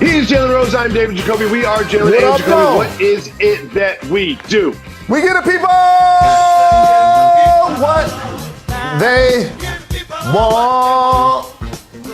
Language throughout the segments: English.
He's Jalen Rose. I'm David Jacoby. We are Jalen and Jacoby. What is it that we do? We give the people what they want.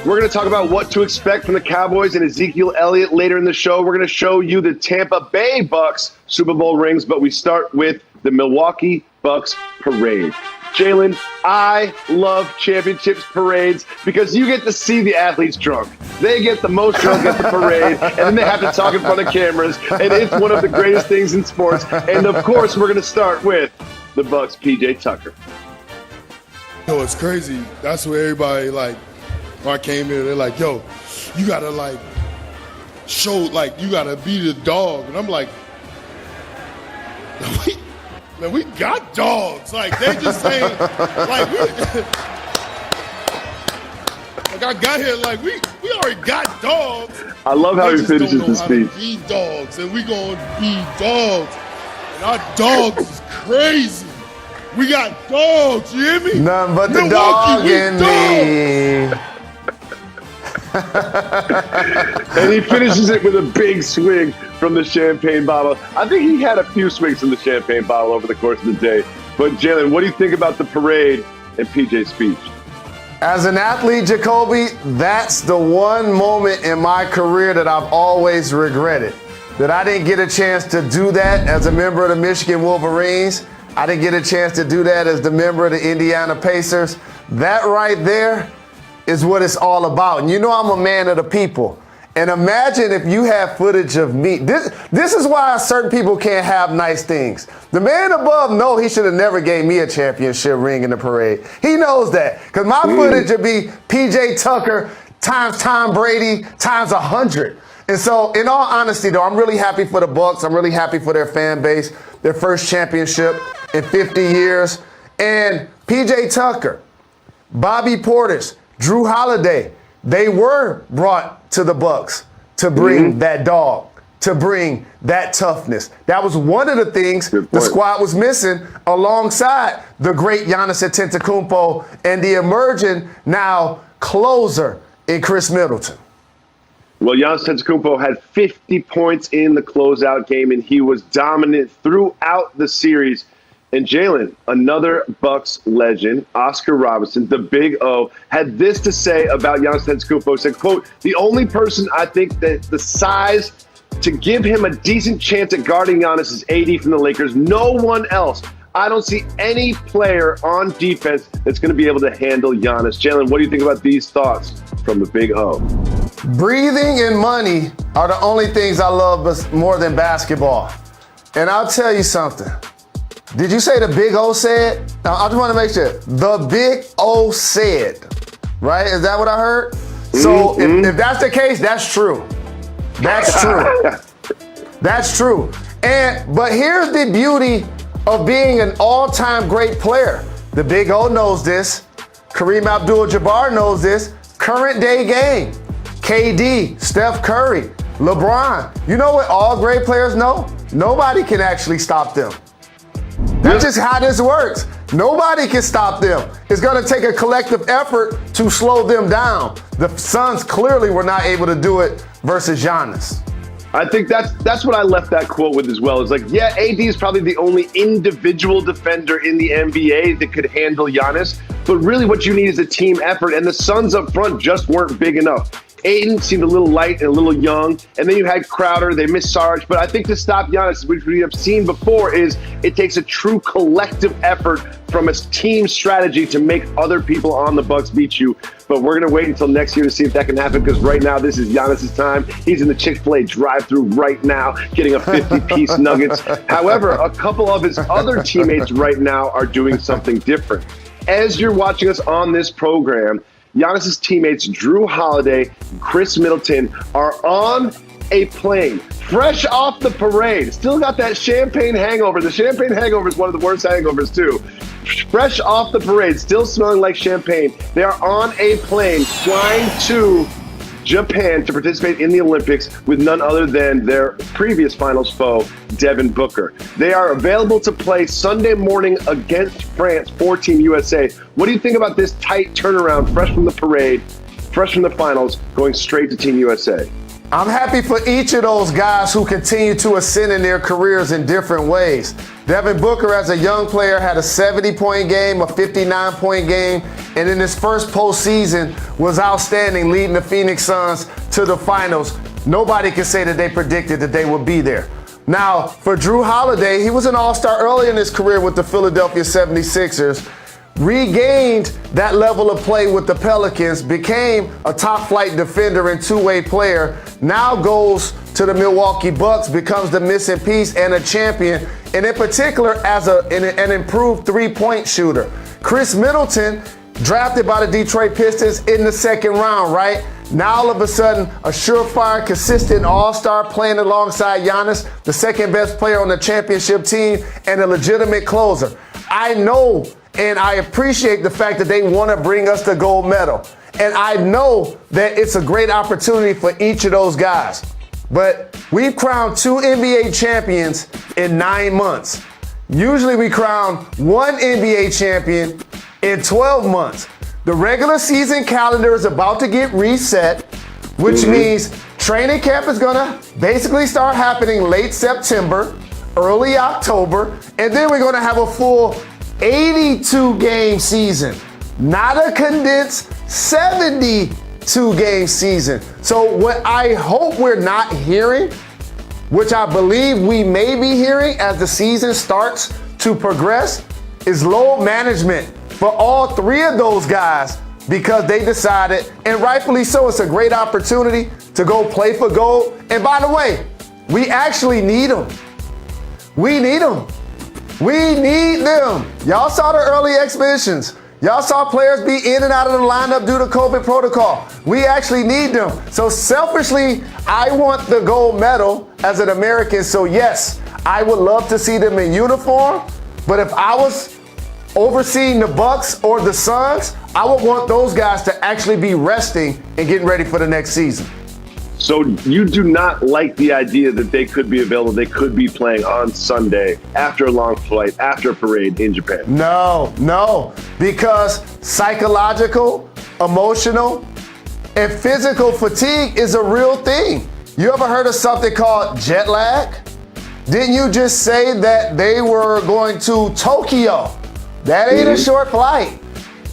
We're going to talk about what to expect from the Cowboys and Ezekiel Elliott later in the show. We're going to show you the Tampa Bay Bucks Super Bowl rings, but we start with the Milwaukee Bucks parade. Jalen, I love championships parades because you get to see the athletes drunk. They get the most drunk at the parade, and then they have to talk in front of cameras, and it's one of the greatest things in sports. And, of course, we're going to start with the Bucks' P.J. Tucker. Yo, it's crazy. That's what everybody, like, when I came here, they're like, yo, you got to, like, show, like, you got to be the dog. And I'm like, man, we got dogs. Like, they just saying, like, like, I got here, like, we already got dogs. I love how he finishes the speech. Be dogs, and we gonna be dogs. And our dogs is crazy. We got dogs, you hear me? None but the Milwaukee, dog in me. And he finishes it with a big swig from the champagne bottle. I think he had a few swigs from the champagne bottle over the course of the day. But, Jalen, what do you think about the parade and PJ's speech? As an athlete, Jacoby, that's the one moment in my career that I've always regretted. That I didn't get a chance to do that as a member of the Michigan Wolverines. I didn't get a chance to do that as the member of the Indiana Pacers. That right there is what it's all about. And you know I'm a man of the people. And imagine if you have footage of me. This is why certain people can't have nice things. The man above knows he should have never gave me a championship ring in the parade. He knows that. Because my footage would be P.J. Tucker times Tom Brady times 100. And so, in all honesty, though, I'm really happy for the Bucks. I'm really happy for their fan base, their first championship in 50 years. And P.J. Tucker, Bobby Portis, Drew Holiday, they were brought to the Bucks to bring that dog, to bring that toughness. That was one of the things the squad was missing alongside the great Giannis Antetokounmpo and the emerging now closer in Chris Middleton. Well, Giannis Antetokounmpo had 50 points in the closeout game, and he was dominant throughout the series. And Jalen, another Bucks legend, Oscar Robertson, the Big O, had this to say about Giannis Antetokounmpo. He said, quote, the only person I think that the size to give him a decent chance at guarding Giannis is AD from the Lakers. No one else. I don't see any player on defense that's going to be able to handle Giannis. Jalen, what do you think about these thoughts from the Big O? Breathing and money are the only things I love more than basketball. And I'll tell you something. Did you say the Big O said? Now, I just want to make sure. The Big O said, right? Is that what I heard? So if that's the case, that's true. That's true. That's true. But here's the beauty of being an all-time great player. The Big O knows this. Kareem Abdul-Jabbar knows this. Current day game. KD, Steph Curry, LeBron. You know what all great players know? Nobody can actually stop them. That's just how this works. Nobody can stop them. It's going to take a collective effort to slow them down. The Suns clearly were not able to do it versus Giannis. I think that's what I left that quote with as well. It's like, yeah, AD is probably the only individual defender in the NBA that could handle Giannis. But really what you need is a team effort. And the Suns up front just weren't big enough. Aiden seemed a little light and a little young. And then you had Crowder. They missed Sarge. But I think to stop Giannis, which we have seen before, is it takes a true collective effort from a team strategy to make other people on the Bucks beat you. But we're going to wait until next year to see if that can happen, because right now this is Giannis' time. He's in the Chick-fil-A drive-thru right now getting a 50-piece nuggets. However, a couple of his other teammates right now are doing something different. As you're watching us on this program, Giannis' teammates, Drew Holiday, Chris Middleton, are on a plane, fresh off the parade. Still got that champagne hangover. The champagne hangover is one of the worst hangovers, too. Fresh off the parade, still smelling like champagne. They are on a plane flying to Japan to participate in the Olympics with none other than their previous finals foe, Devin Booker. They are available to play Sunday morning against France for Team USA. What do you think about this tight turnaround, fresh from the parade, fresh from the finals, going straight to Team USA? I'm happy for each of those guys who continue to ascend in their careers in different ways. Devin Booker, as a young player, had a 70-point game, a 59-point game, and in his first postseason was outstanding, leading the Phoenix Suns to the finals. Nobody can say that they predicted that they would be there. Now, for Drew Holiday, he was an all-star early in his career with the Philadelphia 76ers, regained that level of play with the Pelicans, became a top-flight defender and two-way player, now goes to the Milwaukee Bucks, becomes the missing piece and a champion, and in particular as an improved three-point shooter. Chris Middleton, drafted by the Detroit Pistons in the second round, right? Now all of a sudden, a surefire, consistent all-star playing alongside Giannis, the second best player on the championship team, and a legitimate closer. I know and I appreciate the fact that they want to bring us the gold medal. And I know that it's a great opportunity for each of those guys. But we've crowned 2 NBA champions in 9 months. Usually we crown 1 NBA champion in 12 months. The regular season calendar is about to get reset, which means training camp is gonna basically start happening late September, early October, and then we're gonna have a full 82-game season, not a condensed 72-game season. So what I hope we're not hearing, which I believe we may be hearing as the season starts to progress, is load management for all 3 of those guys, because they decided, and rightfully so, it's a great opportunity to go play for gold. And by the way, we actually need them. We need them. We need them. Y'all saw the early exhibitions. Y'all saw players be in and out of the lineup due to COVID protocol. We actually need them. So selfishly, I want the gold medal as an American. So yes, I would love to see them in uniform. But if I was overseeing the Bucks or the Suns, I would want those guys to actually be resting and getting ready for the next season. So you do not like the idea that they could be available, they could be playing on Sunday after a long flight, after a parade in Japan? No, because psychological, emotional, and physical fatigue is a real thing. You ever heard of something called jet lag? Didn't you just say that they were going to Tokyo? That ain't a short flight.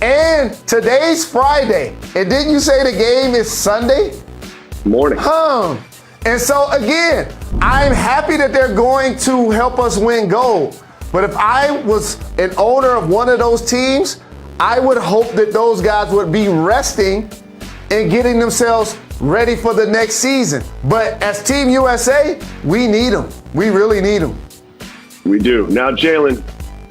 And today's Friday. And didn't you say the game is Sunday? Morning. And so again, I'm happy that they're going to help us win gold. But if I was an owner of one of those teams, I would hope that those guys would be resting and getting themselves ready for the next season. But as Team USA, we need them. We really need them. We do. Now, Jalen,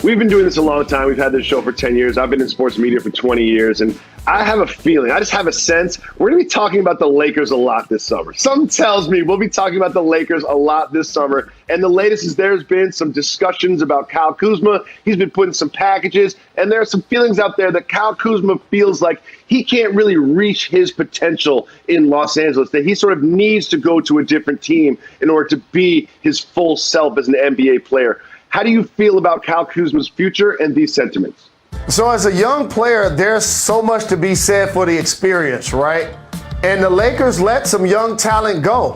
we've been doing this a long time. We've had this show for 10 years. I've been in sports media for 20 years. And I have a feeling, I just have a sense, we're going to be talking about the Lakers a lot this summer. Something tells me we'll be talking about the Lakers a lot this summer. And the latest is there's been some discussions about Kyle Kuzma. He's been putting some packages. And there are some feelings out there that Kyle Kuzma feels like he can't really reach his potential in Los Angeles, that he sort of needs to go to a different team in order to be his full self as an NBA player. How do you feel about Kyle Kuzma's future and these sentiments? So as a young player, there's so much to be said for the experience, right? And the Lakers let some young talent go.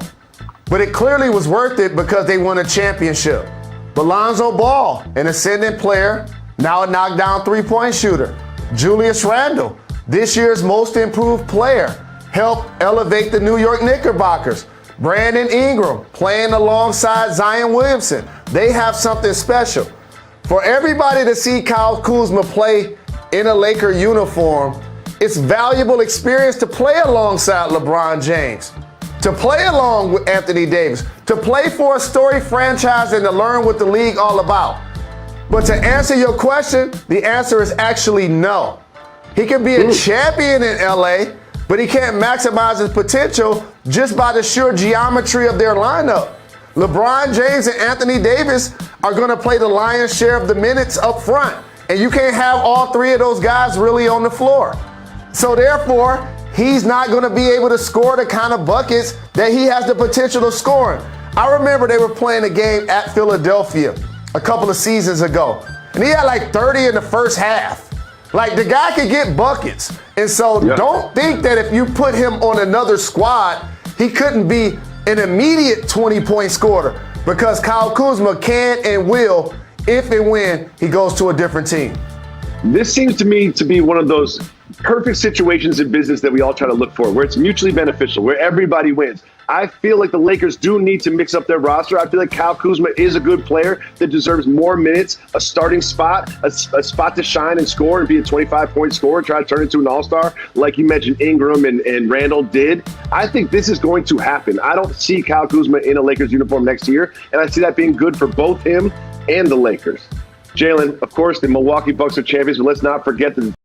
But it clearly was worth it because they won a championship. But Lonzo Ball, an ascendant player, now a knockdown three-point shooter. Julius Randle, this year's most improved player, helped elevate the New York Knickerbockers. Brandon Ingram, playing alongside Zion Williamson. They have something special. For everybody to see Kyle Kuzma play in a Laker uniform, it's valuable experience to play alongside LeBron James, to play along with Anthony Davis, to play for a storied franchise and to learn what the league all about. But to answer your question, the answer is actually no. He can be a champion in LA, but he can't maximize his potential just by the sheer geometry of their lineup. LeBron James and Anthony Davis are going to play the lion's share of the minutes up front, and you can't have all 3 of those guys really on the floor. So therefore, he's not going to be able to score the kind of buckets that he has the potential of scoring. I remember they were playing a game at Philadelphia a couple of seasons ago, and he had like 30 in the first half. Like, the guy could get buckets. And so don't think that if you put him on another squad, he couldn't be an immediate 20-point scorer because Kyle Kuzma can and will if and when he goes to a different team. This seems to me to be one of those perfect situations in business that we all try to look for, where it's mutually beneficial, where everybody wins. I feel like the Lakers do need to mix up their roster. I feel like Kyle Kuzma is a good player that deserves more minutes, a starting spot, a spot to shine and score and be a 25-point scorer, try to turn into an all-star like you mentioned Ingram and Randall did. I think this is going to happen. I don't see Kyle Kuzma in a Lakers uniform next year, and I see that being good for both him and the Lakers. Jalen, of course, the Milwaukee Bucks are champions, but let's not forget the